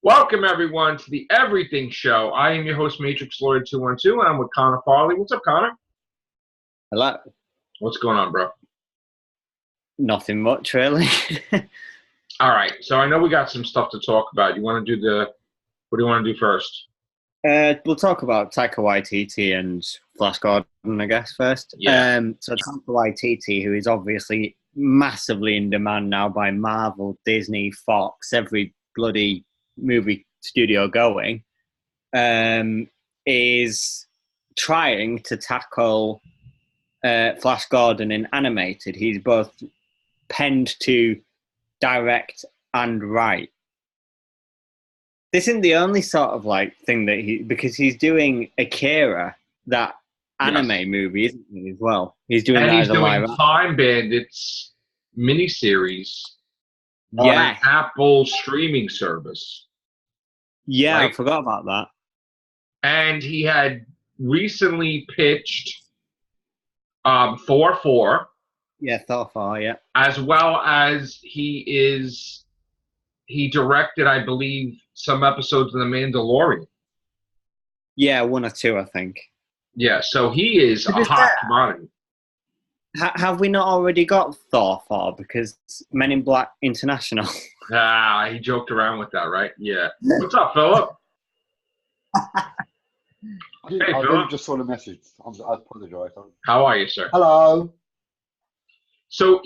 Welcome, everyone, to the Everything Show. I am your host, Matrix Lawyer 212, and I'm with Connor Farley. What's up, Connor? Hello. What's going on, bro? Nothing much, really. All right, so I know we got some stuff to talk about. What do you want to do first? We'll talk about Taika Waititi and Flash Gordon, I guess, first. Yeah. So Taika Waititi, who is obviously massively in demand now by Marvel, Disney, Fox, every bloody movie studio going, is trying to tackle Flash Gordon in animated. He's both penned to direct and write. This isn't the only sort of thing that because he's doing Akira, that anime movie, isn't he, as well? He's doing that as a live. He's doing Time Bandits miniseries on an Yeah. Apple streaming service. Yeah, I forgot about that. And he had recently pitched Thor 4. Yeah, Thor 4, yeah. As well as he directed, I believe, some episodes of The Mandalorian. Yeah, one or two, I think. Yeah, so he is a hot commodity. Have we not already got Thor 4? Because Men in Black International. He joked around with that, right? Yeah. What's up, Phillip? I really just saw the message. I apologize. How are you, sir? Hello. So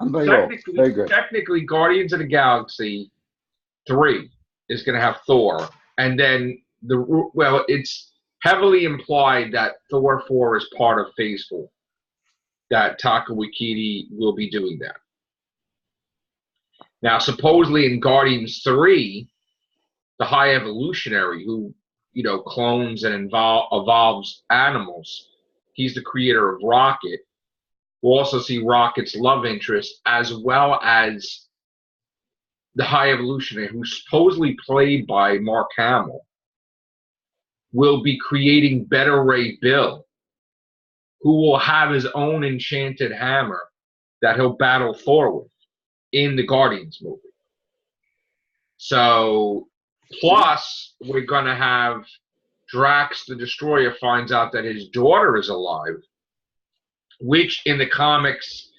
I'm very good. Technically, Guardians of the Galaxy 3 is going to have Thor, and then it's heavily implied that Thor 4 is part of Phase 4. That Taika Waititi will be doing that. Now, supposedly in Guardians 3, the High Evolutionary, who clones and evolves animals, he's the creator of Rocket. We'll also see Rocket's love interest, as well as the High Evolutionary, who's supposedly played by Mark Hamill, will be creating Beta Ray Bill, who will have his own enchanted hammer that he'll battle Thor with in the Guardians movie. So, plus, we're going to have Drax the Destroyer finds out that his daughter is alive, which in the comics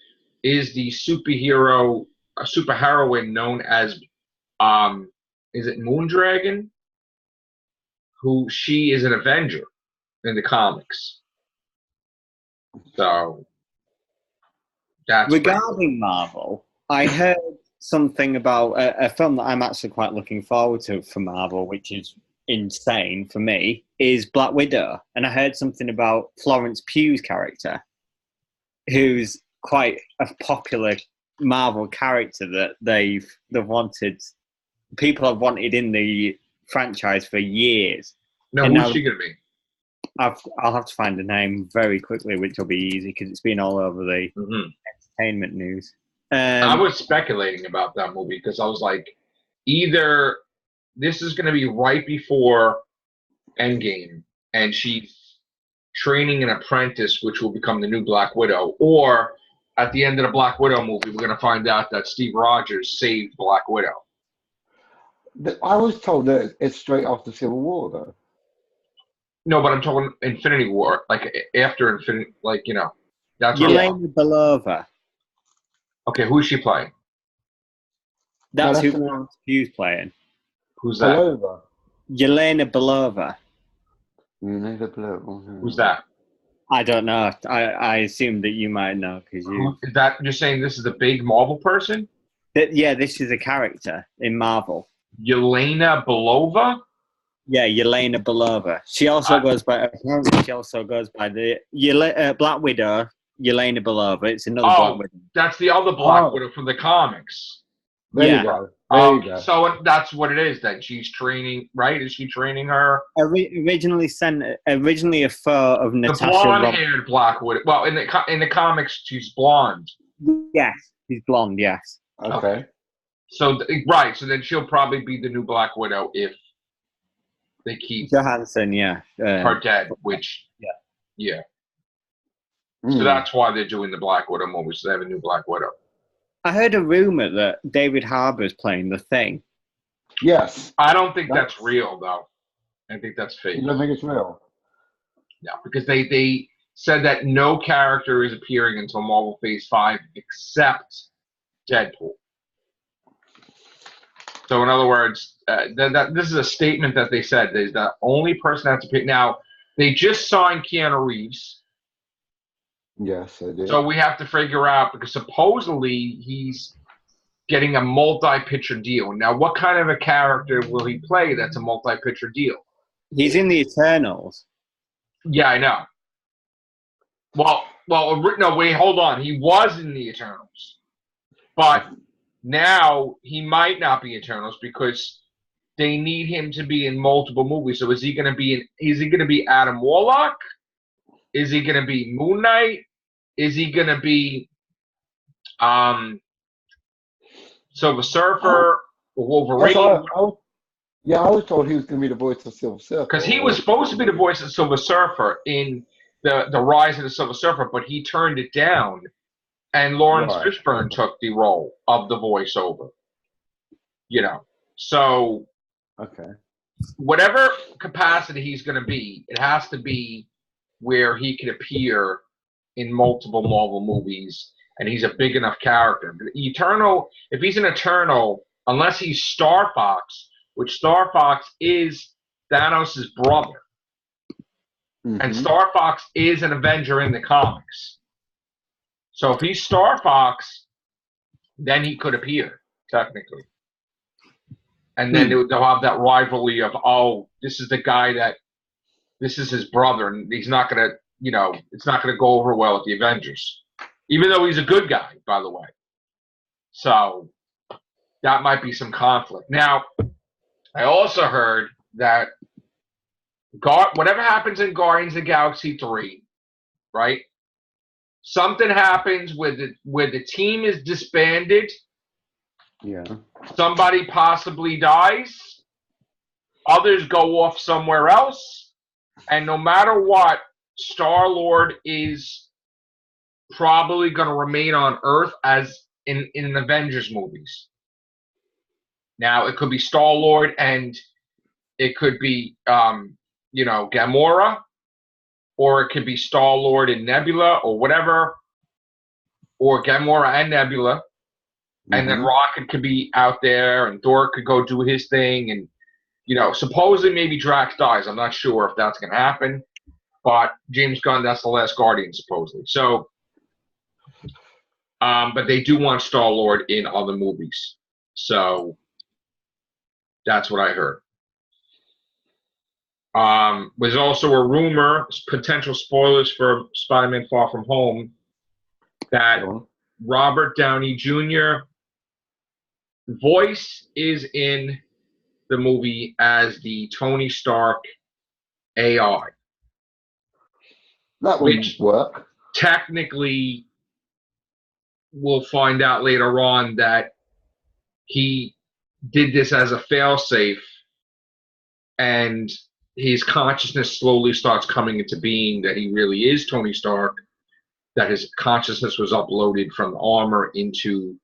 is the superheroine known as, is it Moondragon? Who she is an Avenger in the comics. So, that's regarding Marvel, I heard something about a film that I'm actually quite looking forward to for Marvel, which is insane for me, is Black Widow. And I heard something about Florence Pugh's character, who's quite a popular Marvel character that they've wanted, people have wanted in the franchise for years. Now, who's she going to be? I'll have to find a name very quickly, which will be easy because it's been all over the entertainment news. I was speculating about that movie because I was like, either this is going to be right before Endgame and she's training an apprentice, which will become the new Black Widow, or at the end of the Black Widow movie, we're going to find out that Steve Rogers saved Black Widow. I was told that it's straight after Civil War, though. No, but I'm talking Infinity War, after Infinity, that's Yelena Belova. Okay, who's she playing? That's who Florence Pugh's playing. Who's that? Belova. Yelena Belova. Who's that? I don't know. I assume that you might know because you. Is that you're saying this is a big Marvel person? Yeah, this is a character in Marvel. Yelena Belova. Yeah, Yelena Belova. She also goes by. She also goes by the Black Widow. Yelena Belova. It's another Black Widow. That's the other Black Widow from the comics. There you go. So that's what it is then. She's training, right? Is she training her? Originally a foe of Natasha. The blonde-haired Black Widow. Well, in the comics, she's blonde. Yes, she's blonde. Yes. Okay. So right. So then she'll probably be the new Black Widow if they keep Johansson. Yeah. Her dead. Which. Yeah. So that's why they're doing the Black Widow movie. So they have a new Black Widow. I heard a rumor that David Harbour's playing The Thing. Yes. I don't think that's real, though. I think that's fake. You don't think it's real? No, because they said that no character is appearing until Marvel Phase 5 except Deadpool. So, in other words, this is a statement that they said. There's the only person that's appearing. Now, they just signed Keanu Reeves. Yes, I did. So we have to figure out, because supposedly he's getting a multi-picture deal. Now, what kind of a character will he play that's a multi-picture deal? He's in the Eternals. Yeah, I know. Well, no, wait, hold on. He was in the Eternals. But now he might not be Eternals because they need him to be in multiple movies. So is he going to be Adam Warlock? Is he going to be Moon Knight? Is he going to be Silver Surfer or Wolverine? I was told he was going to be the voice of Silver Surfer. Because he was supposed to be the voice of Silver Surfer in the Rise of the Silver Surfer, but he turned it down, and Lawrence Fishburne took the role of the voiceover. So whatever capacity he's going to be, it has to be where he can appear in multiple Marvel movies, and he's a big enough character. Eternal, if he's an Eternal, unless he's Star Fox, which Star Fox is Thanos' brother. Mm-hmm. And Star Fox is an Avenger in the comics. So if he's Star Fox, then he could appear, technically. And then they'll have that rivalry of, this is the guy this is his brother, and he's not going to, it's not going to go over well with the Avengers. Even though he's a good guy, by the way. So that might be some conflict. Now, I also heard that whatever happens in Guardians of the Galaxy 3, right? Something happens where the team is disbanded. Yeah. Somebody possibly dies. Others go off somewhere else. And no matter what, Star-Lord is probably going to remain on Earth as in Avengers movies. Now, it could be Star-Lord and it could be, Gamora, or it could be Star-Lord and Nebula or whatever, or Gamora and Nebula, and then Rocket could be out there and Thor could go do his thing, and, supposedly maybe Drax dies. I'm not sure if that's going to happen, but James Gunn, that's the last Guardian, supposedly. So, but they do want Star-Lord in other movies. So, that's what I heard. There's also a rumor, potential spoilers for Spider-Man Far From Home, that Robert Downey Jr. voice is in the movie as the Tony Stark AI. That would work. Technically, we'll find out later on that he did this as a failsafe, and his consciousness slowly starts coming into being that he really is Tony Stark, that his consciousness was uploaded from the armor into,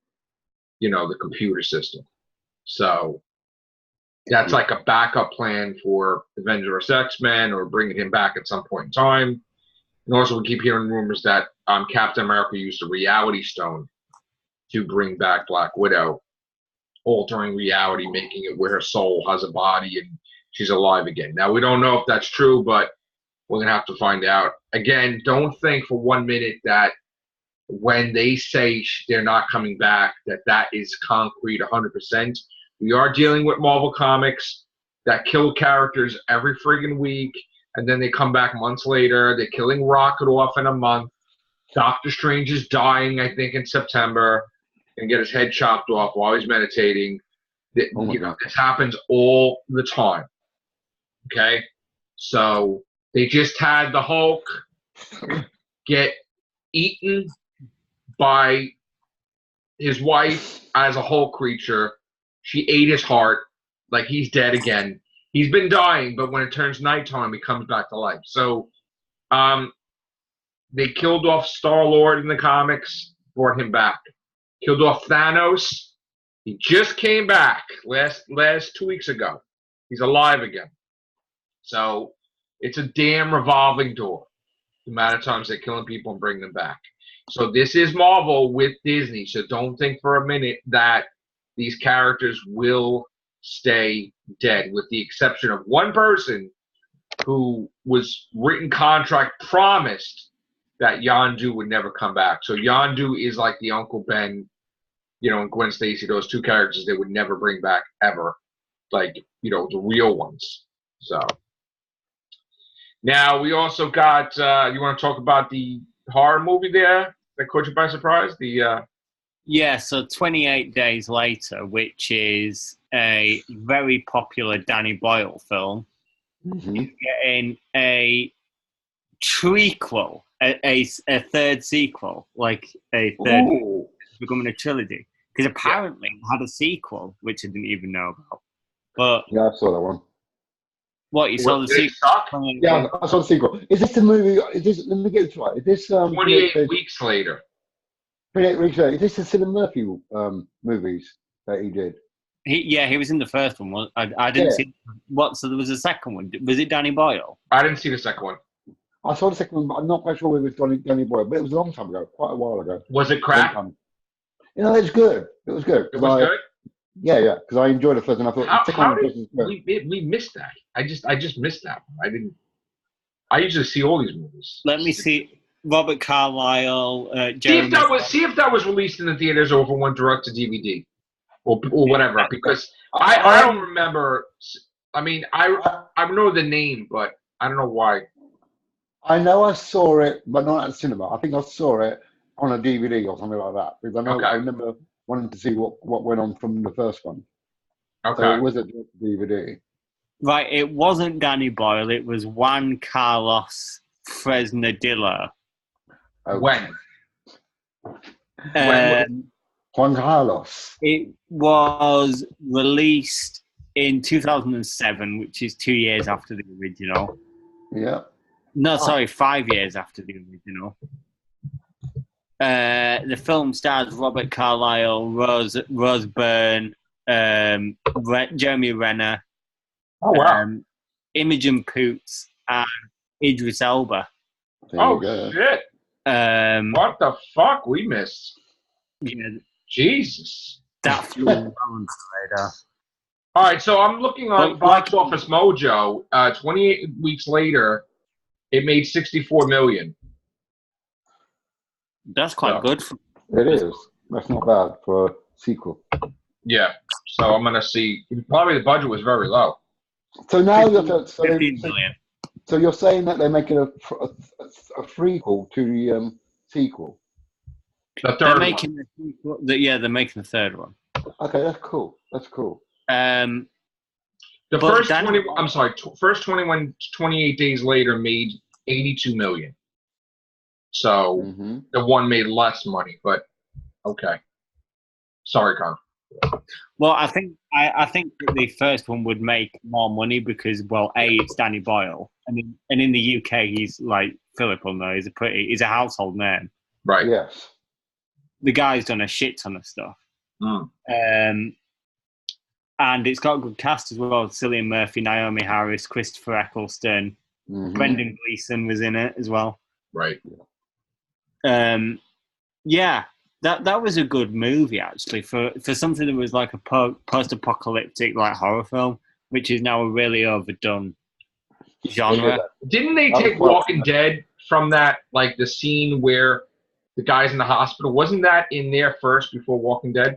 the computer system. So that's like a backup plan for Avengers X-Men, or bringing him back at some point in time. And also we keep hearing rumors that Captain America used a reality stone to bring back Black Widow, altering reality, making it where her soul has a body and she's alive again. Now, we don't know if that's true, but we're going to have to find out. Again, don't think for 1 minute that when they say they're not coming back, that is concrete 100%. We are dealing with Marvel Comics that kill characters every friggin' week, and then they come back months later. They're killing Rocket off in a month. Doctor Strange is dying, I think, in September, and get his head chopped off while he's meditating. This happens all the time. Okay? So they just had the Hulk get eaten by his wife as a Hulk creature. She ate his heart, like he's dead again. He's been dying, but when it turns nighttime, he comes back to life. So they killed off Star-Lord in the comics, brought him back. Killed off Thanos, He just came back last 2 weeks ago. He's alive again. So it's a damn revolving door. The amount of times they're killing people and bringing them back. So this is Marvel with Disney. So don't think for a minute that these characters will stay dead, with the exception of one person who was written contract promised that Yondu would never come back. So Yondu is like the Uncle Ben, and Gwen Stacy, those two characters they would never bring back ever. Like, the real ones. So now we also got, you want to talk about the horror movie there that caught you by surprise? Yeah, so 28 Days Later, which is a very popular Danny Boyle film, is getting a trequel, a third sequel, like a third, becoming a trilogy. Because apparently it had a sequel, which I didn't even know about. But yeah, I saw that one. What, you saw the sequel? Yeah, I saw the sequel. Is this the movie? Let me get this right. Is this 28 weeks later? 28 weeks later. Is this the Cillian Murphy movies that he did? He was in the first one. I didn't see what. So there was a second one. Was it Danny Boyle? I didn't see the second one. I saw the second one, but I'm not quite sure whether it was Danny Boyle. But it was a long time ago, quite a while ago. Was it crap? It's good. It was good. It was good. Yeah, because I enjoyed the first one. I thought the second one was good. We missed that. I just missed that one. I usually see all these movies. Let me see. Robert Carlyle. See if that was released in the theaters or if it went direct to DVD or whatever. Because I don't remember. I mean, I know the name, but I don't know why. I know I saw it, but not at the cinema. I think I saw it on a DVD or something like that. Because I remember wanting to see what went on from the first one. Okay. So it was a DVD. Right, it wasn't Danny Boyle. It was Juan Carlos Fresnadillo. When? Juan Carlos. It was released in 2007, which is 2 years after the original. Yeah. No, sorry, 5 years after the original. The film stars Robert Carlyle, Rose Byrne, Jeremy Renner, Imogen Poots, and Idris Elba. Shit! What the fuck we missed? Yeah, Jesus. That's later. All right, so I'm looking on Box Office Mojo. 28 weeks later, it made $64 million. That's quite good. It is. That's not bad for a sequel. Yeah. So I'm gonna see. Probably the budget was very low. So now 15 million. So you're saying that they're making a prequel to the sequel? The third they're making the sequel. They're making the third one. Okay, that's cool. That's cool. The first 28 days later made 82 million. So the one made less money, but okay. Sorry, Con. Well, I think that the first one would make more money because, well, it's Danny Boyle, and in the UK he's like Phillip will know. He's a household name. Right. Yes. The guy's done a shit ton of stuff. And it's got a good cast as well. Cillian Murphy, Naomi Harris, Christopher Eccleston, Brendan Gleeson was in it as well. Right. Yeah, that was a good movie actually for something that was like a post-apocalyptic like horror film, which is now a really overdone genre. Didn't they take Walking Dead from that, like the scene where the guy's in the hospital? Wasn't that in there first before Walking Dead?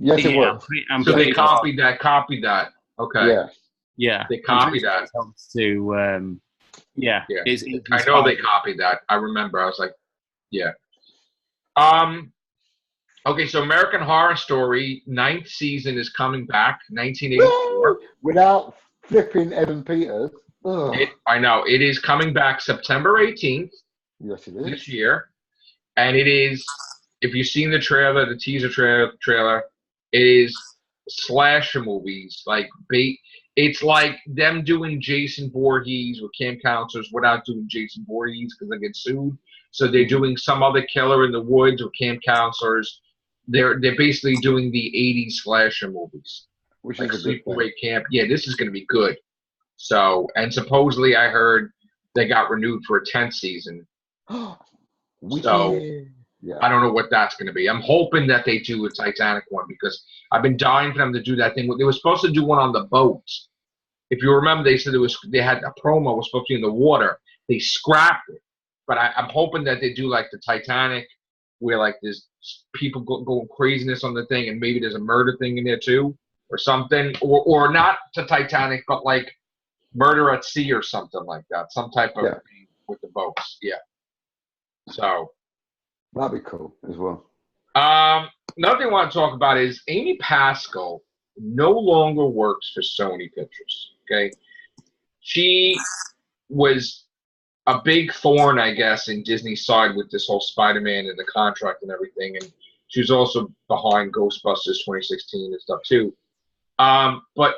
Yes, it was. So they copied that. Okay. Yeah. Yeah. They copied that. I know they copied that. I remember. I was like, yeah. Okay, so American Horror Story 9th season is coming back, 1984. Without flipping Evan Peters. I know. It is coming back September 18th. Yes, it is. This year. And it is, if you've seen the trailer, the teaser trailer, it is slasher movies. It's like them doing Jason Voorhees with camp counselors without doing Jason Voorhees because they get sued. So they're doing some other killer in the woods with camp counselors. they're basically doing the '80s slasher movies, which like is a good thing. Sleepaway Camp. Yeah, this is going to be good. So, and supposedly I heard they got renewed for a 10th season. So yeah. I don't know what that's going to be. I'm hoping that they do a Titanic one because I've been dying for them to do that thing. They were supposed to do one on the boat. If you remember, they said they had a promo was supposed to be in the water. They scrapped it. But I'm hoping that they do like the Titanic, where like there's people going craziness on the thing, and maybe there's a murder thing in there too, or something, or not to Titanic, but like Murder at Sea or something like that, some type of thing with the boats. Yeah. So that'd be cool as well. Another thing I want to talk about is Amy Pascal no longer works for Sony Pictures. Okay, she was a big thorn, I guess, in Disney's side with this whole Spider-Man and the contract and everything, and she was also behind Ghostbusters 2016 and stuff too. But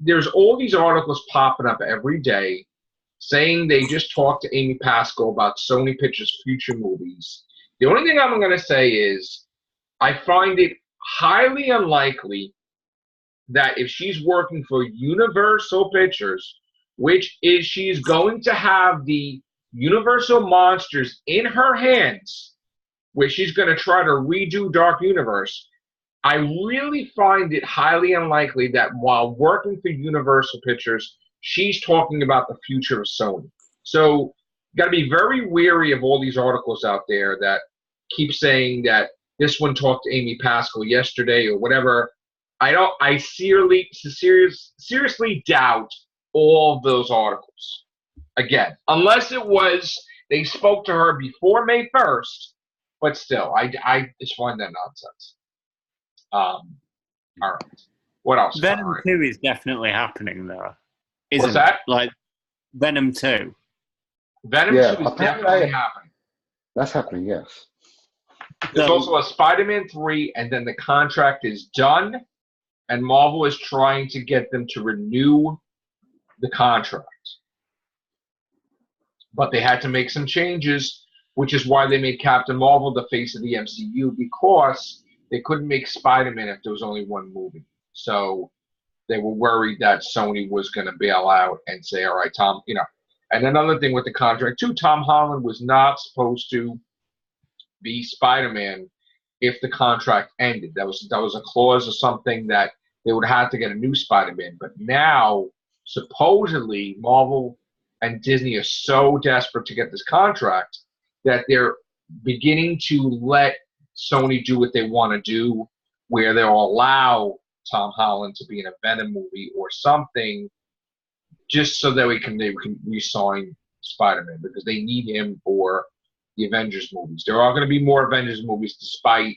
there's all these articles popping up every day saying they just talked to Amy Pascal about Sony Pictures' future movies. The only thing I'm going to say is I find it highly unlikely that if she's working for Universal Pictures, which is she's going to have the Universal monsters in her hands, where she's going to try to redo Dark Universe, I really find it highly unlikely that while working for Universal Pictures, she's talking about the future of Sony. So you got to be very wary of all these articles out there that keep saying that this one talked to Amy Pascal yesterday or whatever. I seriously doubt all of those articles. Again, unless it was they spoke to her before May 1st, but still, I just find that nonsense. All right. What else? Venom 2 is definitely happening, though. What's that? Like Venom 2. Venom 2 is definitely happening. That's happening, yes. There's also a Spider-Man 3, and then the contract is done, and Marvel is trying to get them to renew the contract. But they had to make some changes, which is why they made Captain Marvel the face of the MCU, because they couldn't make Spider-Man if there was only one movie. So they were worried that Sony was going to bail out and say, all right, Tom, And another thing with the contract, too, Tom Holland was not supposed to be Spider-Man if the contract ended. That was a clause or something that they would have to get a new Spider-Man. But now, supposedly, Marvel and Disney are so desperate to get this contract that they're beginning to let Sony do what they want to do, where they'll allow Tom Holland to be in a Venom movie or something, just so that they can re-sign Spider-Man, because they need him for the Avengers movies. There are going to be more Avengers movies, despite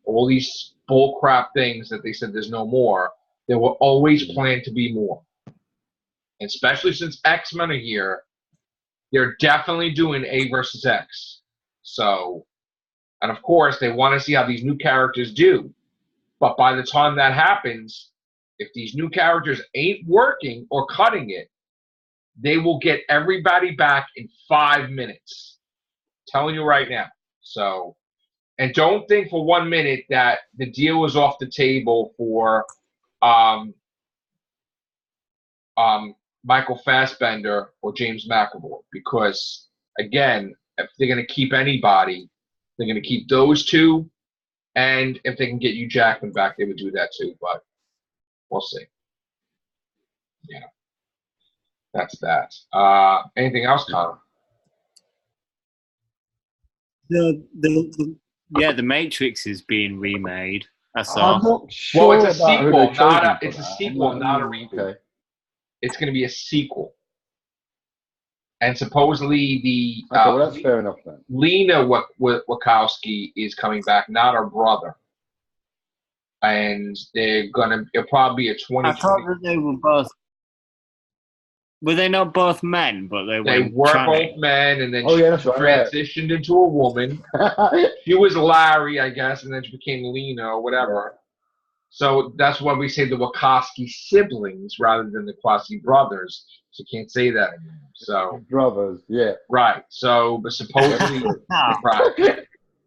all these bullcrap things that they said there's no more. There were always planned to be more. And especially since X-Men are here, they're definitely doing A versus X. So, and of course, they want to see how these new characters do. But by the time that happens, if these new characters ain't working or cutting it, they will get everybody back in 5 minutes. I'm telling you right now. So, and don't think for 1 minute that the deal is off the table for Michael Fassbender or James McAvoy, because again, if they're going to keep anybody, they're going to keep those two, and if they can get Hugh Jackman back, they would do that too. But we'll see. Yeah, that's that. Anything else, Connor? The Matrix is being remade. I saw. I'm not sure. Well, it's a sequel, not a reboot. Okay. It's going to be a sequel. And supposedly the well, that's fair enough then. Lena Wachowski is coming back, not her brother. And it'll probably be a 2020. I thought that they were both. Were they not both men? But they were both men, and then she transitioned into a woman. Right. She was Larry, I guess, and then she became Lena or whatever. So that's why we say the Wachowski siblings rather than the Wachowski brothers. So you can't say that anymore. So brothers, yeah. Right. So, but supposedly,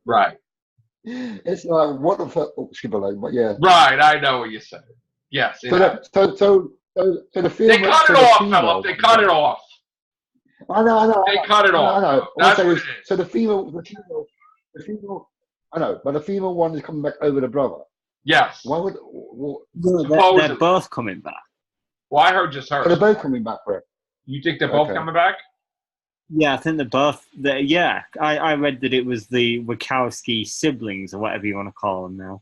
right. It's like what the fuck? Oh, skip alone, but yeah. Right, I know what you're saying. Yes, it So happened. so the They film, cut it so the off, Philip. female. They cut it off. They cut it I off. know. All I'm That's saying what is, it is. so the female. I know, but the female one is coming back over the brother. Yes. Why would? They're both coming back. Well, I heard just her. They're both coming back for it. You think they're both coming back? Yeah, I think they're both. Yeah, I read that it was the Wachowski siblings, or whatever you want to call them now.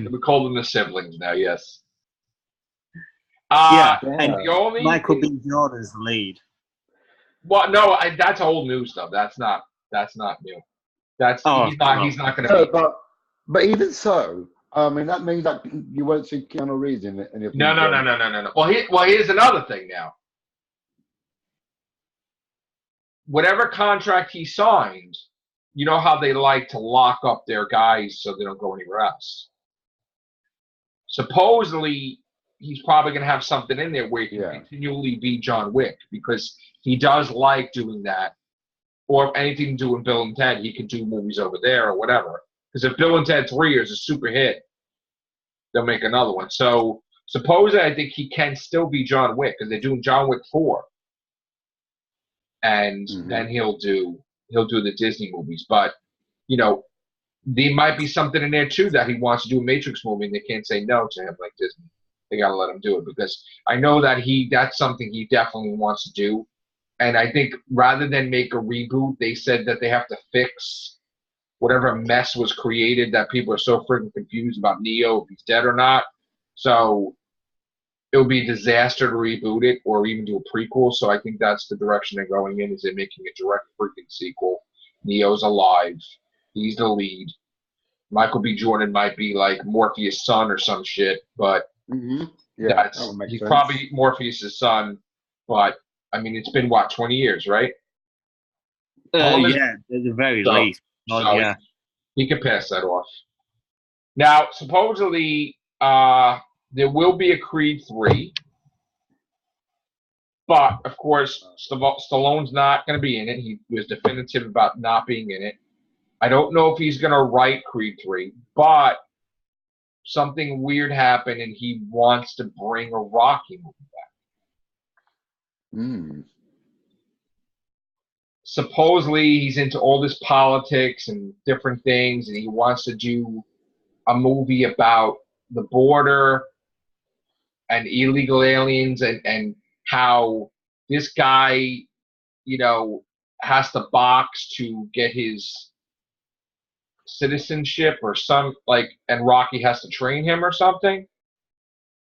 We call them the siblings now, yes. And the only Michael B. Jordan's the lead. Well, no, that's old news stuff. That's not new. He's not going to be. But even so, I mean that means that you won't see Keanu Reeves in it. No. Well, here's another thing now. Whatever contract he signed, you know how they like to lock up their guys so they don't go anywhere else. Supposedly, he's probably going to have something in there where he can continually be John Wick because he does like doing that. Or anything to do with Bill and Ted, he can do movies over there or whatever. Because if Bill and Ted 3 is a super hit, they'll make another one. So supposedly, I think he can still be John Wick because they're doing John Wick 4. And then he'll do the Disney movies. But, you know, there might be something in there too that he wants to do a Matrix movie and they can't say no to him like Disney. They gotta let him do it because I know that that's something he definitely wants to do. And I think rather than make a reboot, they said that they have to fix whatever mess was created that people are so freaking confused about Neo if he's dead or not. So it would be a disaster to reboot it or even do a prequel. So I think that's the direction they're going in, is they're making a direct freaking sequel. Neo's alive. He's the lead. Michael B. Jordan might be like Morpheus' son or some shit, but he's probably Morpheus' son. But, I mean, it's been, 20 years, right? Yeah, at the very least. So he could pass that off. Now, supposedly, there will be a Creed 3. But, of course, Stallone's not going to be in it. He was definitive about not being in it. I don't know if he's going to write Creed 3, but something weird happened and he wants to bring a Rocky movie back. Supposedly, he's into all this politics and different things, and he wants to do a movie about the border and illegal aliens and how this guy, you know, has to box to get his citizenship or and Rocky has to train him or something.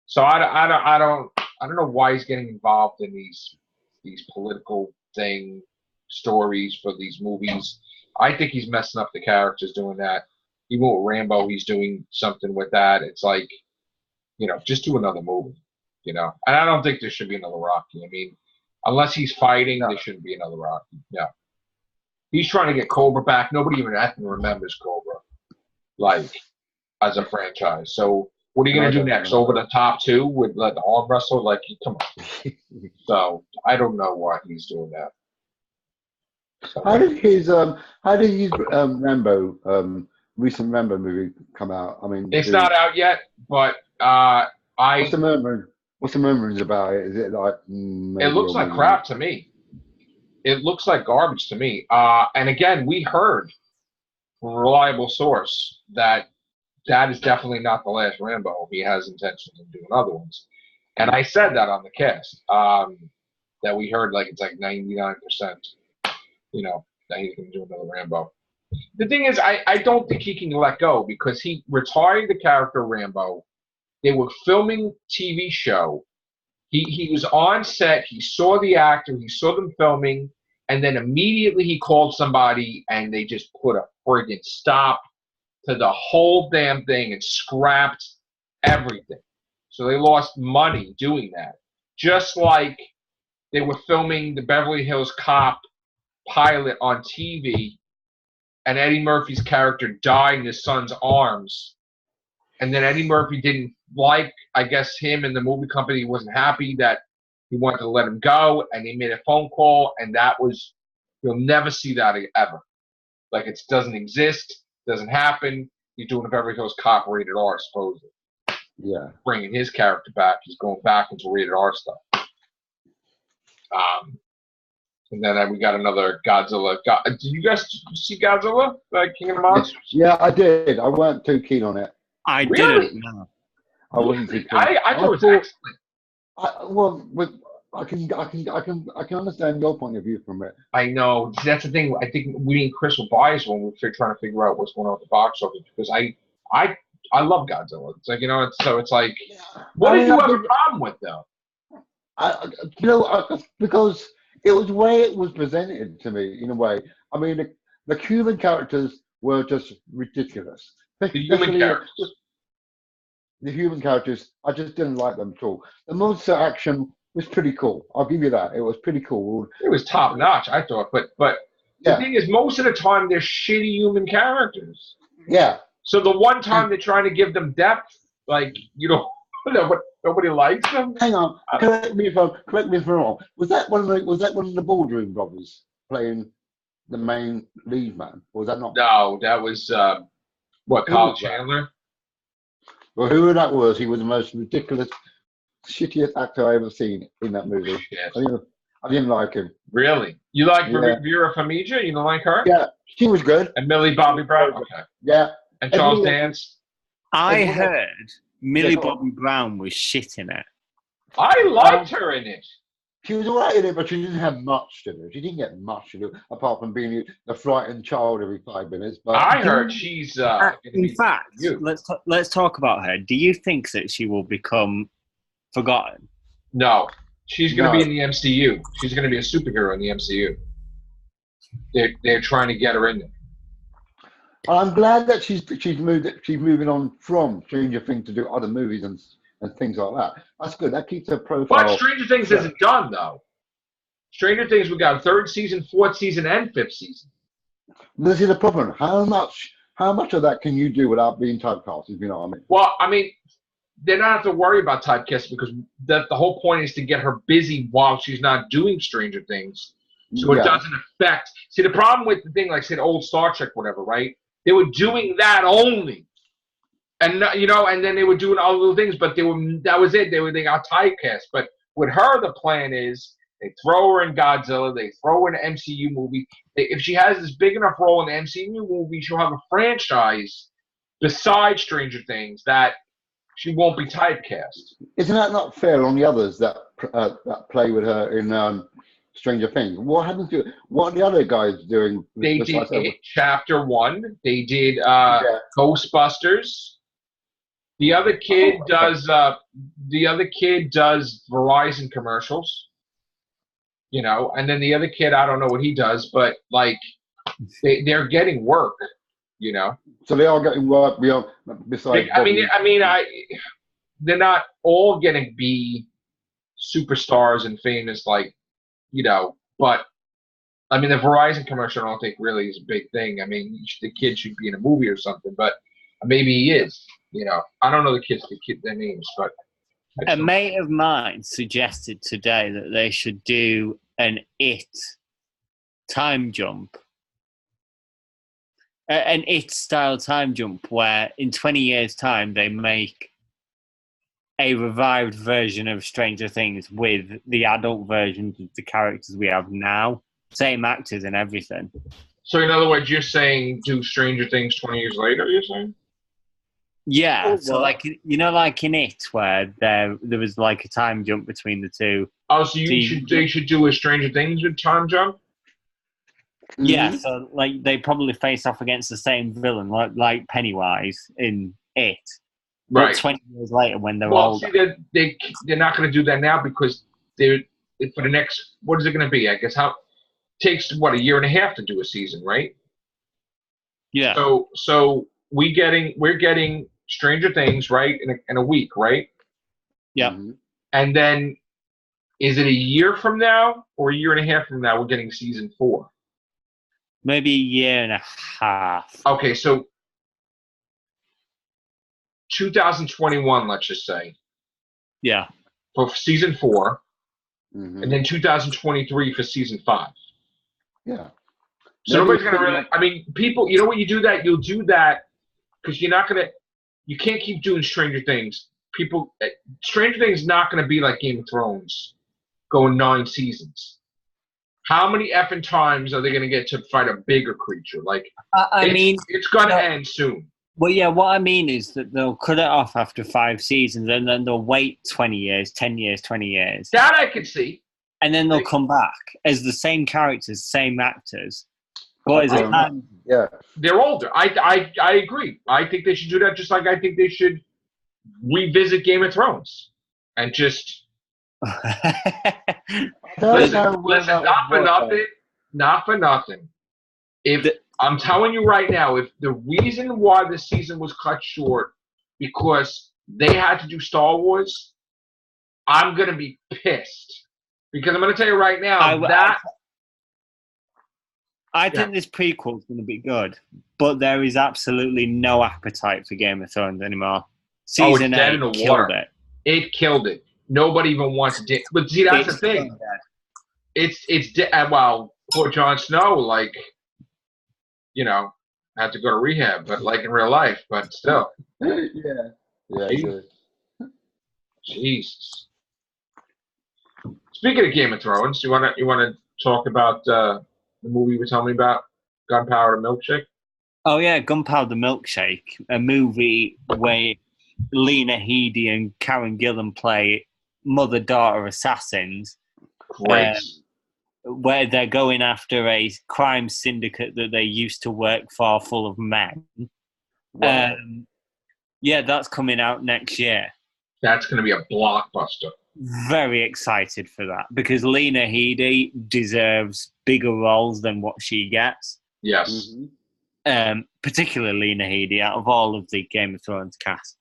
So I don't know why he's getting involved in these political stories for these movies. I think he's messing up the characters doing that. Even with Rambo, he's doing something with that. It's like, you know, just do another movie, you know. And I don't think there should be another Rocky. I mean, unless he's fighting, there shouldn't be another Rocky. Yeah. He's trying to get Cobra back. Nobody even remembers Cobra, like, as a franchise. So what are you going to do next? Over the top 2 with like the arm wrestle? Like, come on. So I don't know why he's doing that. So, how did his Rambo recent Rambo movie come out? I mean, it's not out yet, but what's the murmurings about it? Is it like it looks like crap to me. It looks like garbage to me. And again, we heard from a reliable source that is definitely not the last Rambo. He has intentions of doing other ones. And I said that on the cast, that we heard it's like 99%, you know, that he's going to do another Rambo. The thing is, I don't think he can let go because he retired the character Rambo. They were filming TV show. He was on set. He saw the actor. He saw them filming. And then immediately he called somebody and they just put a friggin' stop to the whole damn thing and scrapped everything. So they lost money doing that. Just like they were filming the Beverly Hills Cop pilot on TV and Eddie Murphy's character died in his son's arms. And then Eddie Murphy didn't like, I guess, him and the movie company wasn't happy that he wanted to let him go, and he made a phone call, and that was, you'll never see that ever. Like, it doesn't exist. Doesn't happen. He's doing a Beverly Hills Cop rated R, supposedly. Yeah. Bringing his character back. He's going back into rated R stuff. And then we got another Godzilla. Did you guys see Godzilla, King of the Monsters? Yeah, I did. I weren't too keen on it. I Really? didn't. No. I wasn't too keen. I thought it was excellent. I can understand your point of view from it. I know. That's the thing. I think we and Chris will buy us when we're trying to figure out what's going on with the box office, because I love Godzilla. It's like, it's like, what did you have a problem with, though? Because it was the way it was presented to me, in a way. I mean, the human characters were just ridiculous. The human characters, I just didn't like them at all. The monster action was pretty cool. I'll give you that. It was pretty cool. It was top notch, I thought. But the thing is, most of the time, they're shitty human characters. Yeah. So the one time they're trying to give them depth, nobody likes them. Hang on, correct me if I'm wrong. Was that one of the Baldwin brothers playing the main lead man? Or was that not? No, that was Kyle Chandler. Well, whoever that was, he was the most ridiculous, shittiest actor I ever seen in that movie. I didn't like him. Really? You like Vera Farmiga? You don't like her? Yeah, she was good. And Millie Bobby Brown? Okay. Yeah. And Charles Dance? I heard Millie Bobby Brown was shit in it. I liked her in it. She was alright in it, but she didn't have much to do. She didn't get much to do, apart from being the frightened child every 5 minutes. But I heard she's... in fact, let's talk about her. Do you think that she will become forgotten? No. She's going to be in the MCU. She's going to be a superhero in the MCU. They're trying to get her in there. I'm glad that she's moving on from Stranger Things to do other movies and things like that. That's good. That keeps her profile. But Stranger Things isn't done, though. Stranger Things, we got 3rd season, 4th season, and 5th season. This is the problem. How much of that can you do without being typecast, if you know what I mean? Well, I mean, they don't have to worry about typecasting, because the whole point is to get her busy while she's not doing Stranger Things, so it doesn't affect. See, the problem with the thing, like say the old Star Trek, whatever, right? They were doing that only, and and then they were doing all little things, but that was it. They got typecast. But with her, the plan is they throw her in Godzilla, they throw her in an MCU movie. If she has this big enough role in the MCU movie, she'll have a franchise besides Stranger Things that she won't be typecast. Isn't that not fair on the others that play with her in Stranger Things? What happened to what are the other guys doing? They did Chapter 1. They did Ghostbusters. The other kid does Verizon commercials. And then the other kid, I don't know what he does, but they're getting work. So they are getting work beyond. Besides, they're not all going to be superstars and famous, but I mean, the Verizon commercial, I don't think really is a big thing. I mean, the kid should be in a movie or something, but maybe he is. I don't know their names, but a mate of mine suggested today that they should do an It time jump. An It-style time jump where in 20 years' time they make a revived version of Stranger Things with the adult versions of the characters we have now. Same actors and everything. So in other words, you're saying do Stranger Things 20 years later, you're saying? Yeah, so like in It, where there was like a time jump between the two. Oh, so they should do a Stranger Things with time jump? Yeah, so like they probably face off against the same villain, like Pennywise in It. Right. 20 years later, when they're older. See, they're not going to do that now because for the next, what is it going to be? I guess takes a year and a half to do a season, right? Yeah. So we're getting Stranger Things right in a week, right? Yeah. Mm-hmm. And then is it a year from now or a year and a half from now we're getting season 4? Maybe a year and a half. Okay, so 2021, let's just say. Yeah. For season 4, mm-hmm. and then 2023 for season 5. Yeah. So nobody's going to really, I mean, people, you know what you do that? You'll do that because you can't keep doing Stranger Things. Stranger Things is not going to be like Game of Thrones, going 9 seasons. How many effing times are they going to get to fight a bigger creature? Like, it's going to end soon. Well, yeah, what I mean is that they'll cut it off after 5 seasons and then they'll wait 20 years, 10 years, 20 years. That I can see. And then they'll come back as the same characters, same actors. What is it? Yeah. They're older. I agree. I think they should do that just like I think they should revisit Game of Thrones. And just... Listen, not for nothing. I'm telling you right now, if the reason why this season was cut short because they had to do Star Wars, I'm going to be pissed. Because I'm going to tell you right now, I think this prequel is going to be good, but there is absolutely no appetite for Game of Thrones anymore. Season 8 killed it. It killed it. Nobody even wants to. But see, that's the thing. Well, poor Jon Snow, like, you know, had to go to rehab, but like in real life, but still. Yeah. Jesus. Speaking of Game of Thrones, you want to talk about the movie you were telling me about, Gunpowder Milkshake? Oh yeah, Gunpowder Milkshake, a movie where Lena Headey and Karen Gillan play mother-daughter assassins. Great. Where they're going after a crime syndicate that they used to work for, full of men. Wow. Yeah, that's coming out next year. That's going to be a blockbuster. Very excited for that because Lena Headey deserves bigger roles than what she gets. Yes. Particularly Lena Headey out of all of the Game of Thrones cast.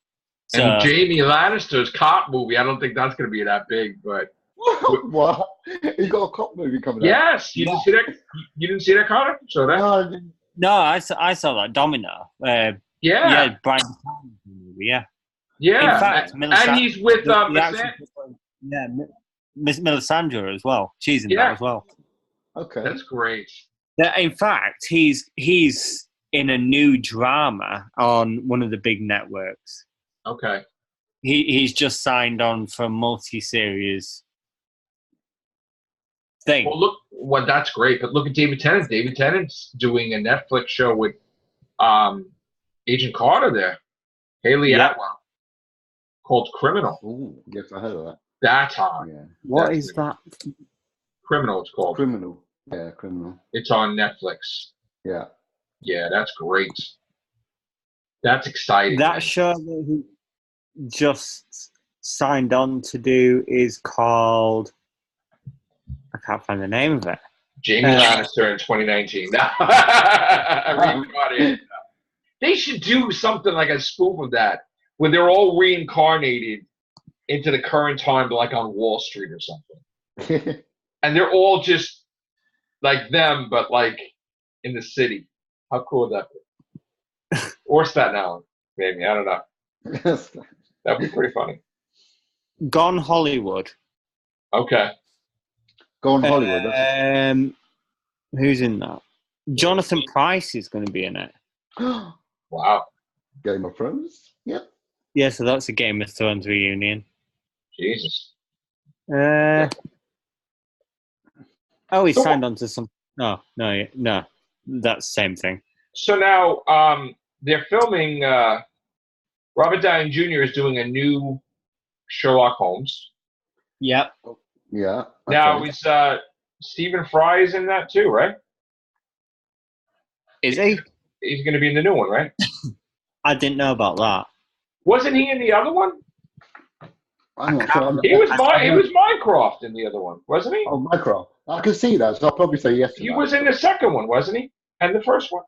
So, and Jamie Lannister's cop movie, I don't think that's going to be that big, but... What? He got a cop movie coming out? Yes. You didn't see that? You didn't see that, Connor? So that? No, I didn't. No, I saw that, Domino. Yeah, Brian movie, yeah. Yeah, in fact, and he's with Miss Melisandre as well. She's in that as well. Okay, that's great. In fact, he's in a new drama on one of the big networks. Okay, he's just signed on for a multi-series thing. Well, that's great. But look at David Tennant. David Tennant's doing a Netflix show with Agent Carter there, Haley Atwell, called Criminal. Ooh, yes, I heard of that. That's hot. Yeah. What is that? Criminal, it's called. Criminal. Yeah, Criminal. It's on Netflix. Yeah. Yeah, that's great. That's exciting. That show that he just signed on to do is called... I can't find the name of it. Jamie Lannister in 2019. They should do something like a spoof of that, where they're all reincarnated into the current time, like on Wall Street or something. And they're all just like them, but like in the city. How cool would that be? Or Staten Island, maybe. I don't know. That'd be pretty funny. Gone Hollywood. Okay. Gone Hollywood. Who's in that? Jonathan Pryce is going to be in it. Wow. Game of Thrones? Yep. Yeah, so that's a Game of Thrones reunion. Jesus. He signed on to some... No, that's the same thing. So now they're filming... Robert Downey Jr. is doing a new Sherlock Holmes. Yep. Yeah. Okay. Now, is Stephen Fry is in that too, right? Is he? He's going to be in the new one, right? I didn't know about that. Wasn't he in the other one? I'm not sure. He was Minecraft in the other one, wasn't he? Oh, Minecraft. I can see that, so I'll probably say yes to He that. was in the second one, wasn't he? And the first one?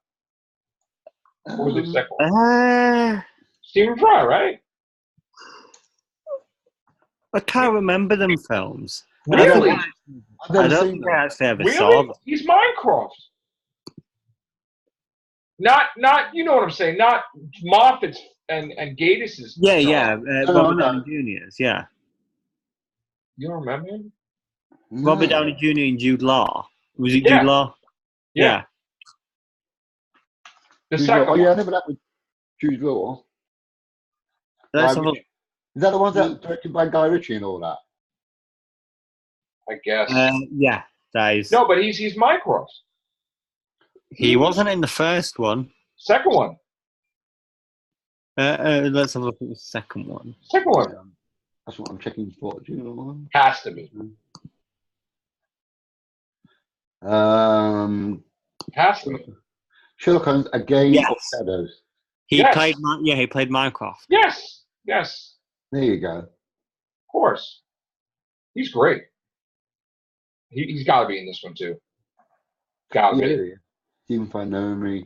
Or was it the second one? Stephen Fry, right? I can't remember them films. Really? I don't think I actually ever saw them. He's Minecraft. Not. You know what I'm saying? Not Moffat's and Gatis's. Yeah. Robert Downey Jr.'s. Yeah. You don't remember him? No. Robert Downey Jr. and Jude Law. Was it Jude Law? Yeah. The Jude second Law. Oh, one. yeah, I remember that with Jude Law. Let's have a look. Is that the ones that directed by Guy Ritchie and all that? I guess. Yeah, that is. No, but he's Mycroft. He wasn't in the first one. Second one. Let's have a look at the second one. Second one. That's what I'm checking for. Do you know one? Has to be. Has to be. Sherlock Holmes: A Game Yes. of Shadows. He played Mycroft. Yes. Yes. There you go. Of course. He's great. He's got to be in this one too. Got to be. Yeah. Stephen Fine Memory.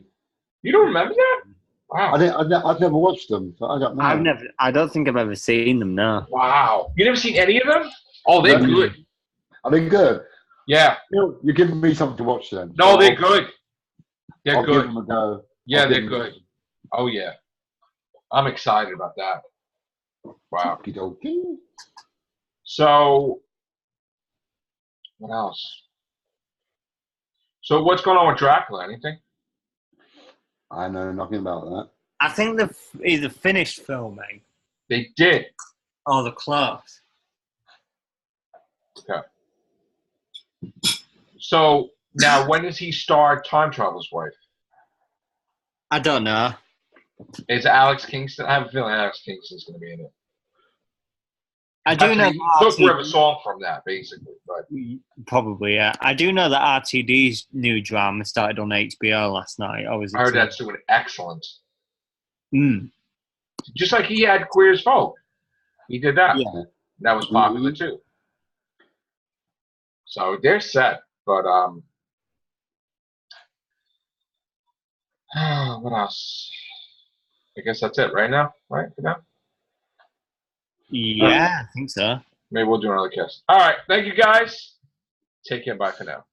You don't remember that? Wow. I've never watched them, so I don't know. I don't think I've ever seen them. No. Wow. You never seen any of them? Oh, they're good. Are they good? Yeah. You're giving me something to watch then. No, so they're good. They're I'll good. give them a go. Yeah, they're good. Oh yeah. I'm excited about that. Wow. Okey-dokey. So, what else? So, what's going on with Dracula? Anything? I know nothing about that. I think they've either finished filming They did. or they're close. Okay. So, now when does he star Time Traveler's Wife? I don't know. Is Alex Kingston? I have a feeling Alex Kingston's going to be in it. I do know He took that a song from that, basically. But probably, yeah. I do know that RTD's new drama started on HBO last night. I heard that's doing excellent. Mm. Just like he had Queer as Folk. He did that. Yeah. That was popular too. So they're set. But what else? I guess that's it right now, right? For now? Yeah, I think so. Maybe we'll do another cast. All right. Thank you, guys. Take care. Bye for now.